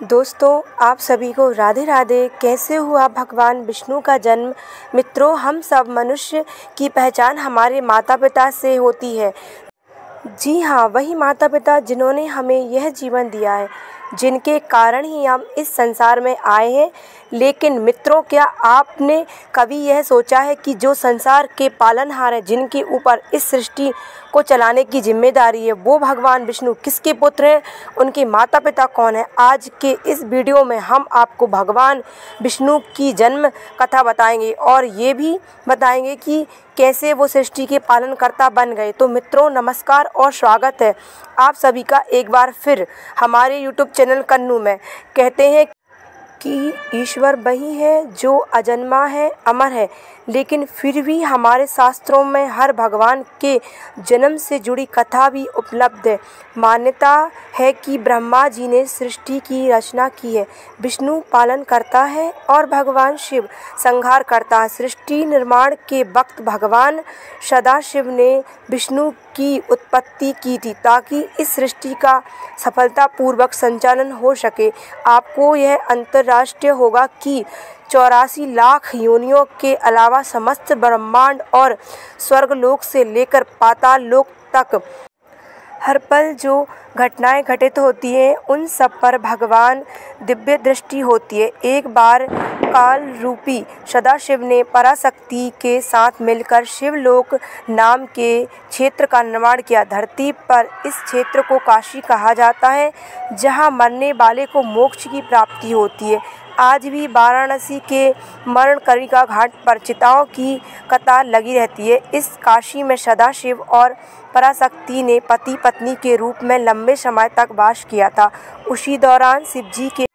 दोस्तों, आप सभी को राधे राधे। कैसे हुआ भगवान विष्णु का जन्म? मित्रों, हम सब मनुष्य की पहचान हमारे माता पिता से होती है। जी हाँ, वही माता पिता जिन्होंने हमें यह जीवन दिया है, जिनके कारण ही हम इस संसार में आए हैं। लेकिन मित्रों, क्या आपने कभी यह सोचा है कि जो संसार के पालनहार हैं, जिनके ऊपर इस सृष्टि को चलाने की जिम्मेदारी है, वो भगवान विष्णु किसके पुत्र हैं? उनके माता पिता कौन हैं? आज के इस वीडियो में हम आपको भगवान विष्णु की जन्म कथा बताएंगे और ये भी बताएंगे कि कैसे वो सृष्टि के पालनकर्ता बन गए। तो मित्रों, नमस्कार और स्वागत है आप सभी का एक बार फिर हमारे यूट्यूब चैनल कन्नू में। कहते हैं कि ईश्वर वही है जो अजन्मा है, अमर है, लेकिन फिर भी हमारे शास्त्रों में हर भगवान के जन्म से जुड़ी कथा भी उपलब्ध है। मान्यता है कि ब्रह्मा जी ने सृष्टि की रचना की है, विष्णु पालन करता है और भगवान शिव संहार करता है। सृष्टि निर्माण के वक्त भगवान सदाशिव ने विष्णु की उत्पत्ति की थी ताकि इस सृष्टि का सफलतापूर्वक संचालन हो सके। आपको यह अंतर्राष्ट्रीय होगा कि 84 लाख योनियों के अलावा समस्त ब्रह्मांड और स्वर्गलोक से लेकर पाताल लोक तक हर पल जो घटनाएं घटित होती हैं, उन सब पर भगवान दिव्य दृष्टि होती है। एक बार काल रूपी सदाशिव ने पराशक्ति के साथ मिलकर शिवलोक नाम के क्षेत्र का निर्माण किया। धरती पर इस क्षेत्र को काशी कहा जाता है, जहां मरने वाले को मोक्ष की प्राप्ति होती है। आज भी वाराणसी के मरणकर्णिका घाट पर चिताओं की कतार लगी रहती है। इस काशी में सदाशिव और पराशक्ति ने पति पत्नी के रूप में लंबे समय तक वास किया था। उसी दौरान शिवजी के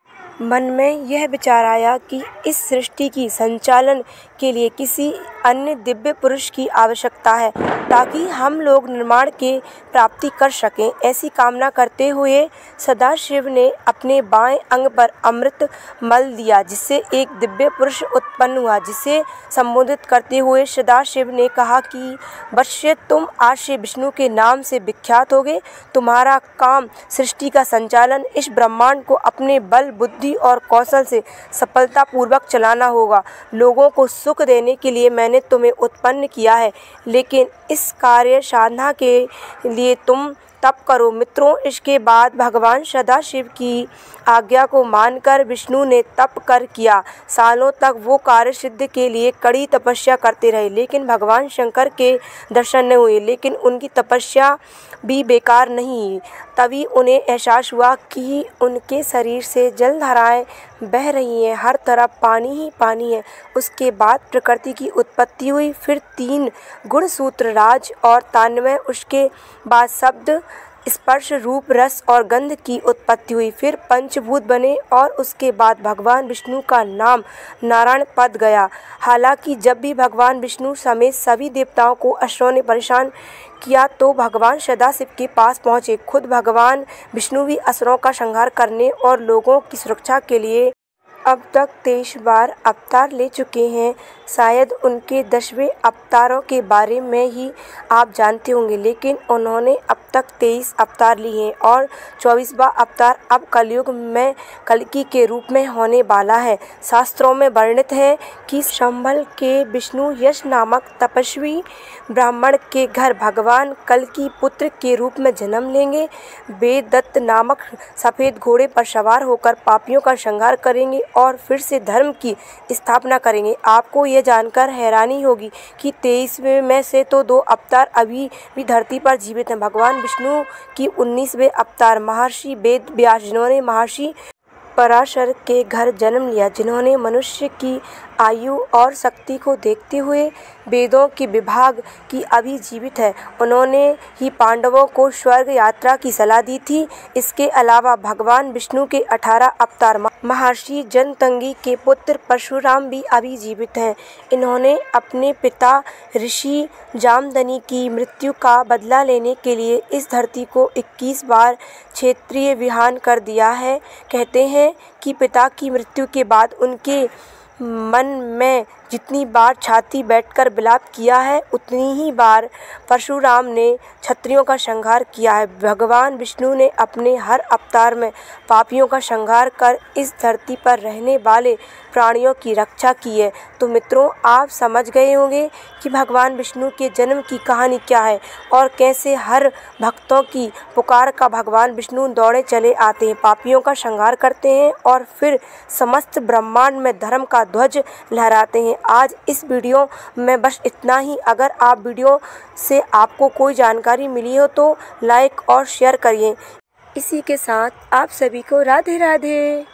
मन में यह विचार आया कि इस सृष्टि की संचालन के लिए किसी अन्य दिव्य पुरुष की आवश्यकता है, ताकि हम लोग निर्माण के प्राप्ति कर सकें। ऐसी कामना करते हुए सदाशिव ने अपने बाएं अंग पर अमृत मल दिया, जिससे एक दिव्य पुरुष उत्पन्न हुआ, जिसे संबोधित करते हुए सदाशिव ने कहा कि वत्स्य, तुम आज से विष्णु के नाम से विख्यात होगे। तुम्हारा काम सृष्टि का संचालन, इस ब्रह्मांड को अपने बल, बुद्धि और कौशल से सफलतापूर्वक चलाना होगा। लोगों को सुख देने के लिए मैंने तुम्हें उत्पन्न किया है, लेकिन इस कार्य साधना के लिए तुम तप करो। मित्रों, इसके बाद भगवान सदाशिव की आज्ञा को मानकर विष्णु ने तप कर किया। सालों तक वो कार्य सिद्ध के लिए कड़ी तपस्या करते रहे, लेकिन भगवान शंकर के दर्शन नहीं हुए। लेकिन उनकी तपस्या भी बेकार नहीं। तभी उन्हें एहसास हुआ कि उनके शरीर से जलधाराएं बह रही हैं, हर तरफ पानी ही पानी है। उसके बाद प्रकृति की उत्पत्ति हुई, फिर 3 गुणसूत्र राज और तानमय, उसके बाद शब्द, स्पर्श, रूप, रस और गंध की उत्पत्ति हुई, फिर पंचभूत बने और उसके बाद भगवान विष्णु का नाम नारायण पद गया। हालांकि जब भी भगवान विष्णु समेत सभी देवताओं को असुरों ने परेशान किया तो भगवान सदाशिव के पास पहुँचे। खुद भगवान विष्णु भी असुरों का संहार करने और लोगों की सुरक्षा के लिए अब तक 23 बार अवतार ले चुके हैं। शायद उनके 10वें अवतारों के बारे में ही आप जानते होंगे, लेकिन उन्होंने अब तक 23 अवतार लिए हैं और 24वां अवतार अब कलयुग में कल्कि के रूप में होने वाला है। शास्त्रों में वर्णित है कि संभल के विष्णु यश नामक तपस्वी ब्राह्मण के घर भगवान कल्कि पुत्र के रूप में जन्म लेंगे। वेददत्त नामक सफ़ेद घोड़े पर सवार होकर पापियों का संहार करेंगे और फिर से धर्म की स्थापना करेंगे। आपको यह जानकर हैरानी होगी कि 23 में से तो 2 अवतार अभी भी धरती पर जीवित हैं। भगवान विष्णु की 19वें अवतार महर्षि वेद व्यास, जिन्होंने महर्षि पराशर के घर जन्म लिया, जिन्होंने मनुष्य की आयु और शक्ति को देखते हुए वेदों के विभाग की अभी जीवित है। उन्होंने ही पांडवों को स्वर्ग यात्रा की सलाह दी थी। इसके अलावा भगवान विष्णु के 18 अवतार महर्षि जनतंगी के पुत्र परशुराम भी अभी जीवित हैं। इन्होंने अपने पिता ऋषि जामदनी की मृत्यु का बदला लेने के लिए इस धरती को 21 बार क्षेत्रीय विहान कर दिया है। कहते हैं कि पिता की मृत्यु के बाद उनके मन में जितनी बार छाती बैठकर विलाप किया है, उतनी ही बार परशुराम ने क्षत्रियों का संहार किया है। भगवान विष्णु ने अपने हर अवतार में पापियों का संहार कर इस धरती पर रहने वाले प्राणियों की रक्षा की है। तो मित्रों, आप समझ गए होंगे कि भगवान विष्णु के जन्म की कहानी क्या है और कैसे हर भक्तों की पुकार का भगवान विष्णु दौड़े चले आते हैं, पापियों का संहार करते हैं और फिर समस्त ब्रह्मांड में धर्म का ध्वज लहराते हैं। आज इस वीडियो में बस इतना ही। अगर आप वीडियो से आपको कोई जानकारी मिली हो तो लाइक और शेयर करिए। इसी के साथ आप सभी को राधे राधे।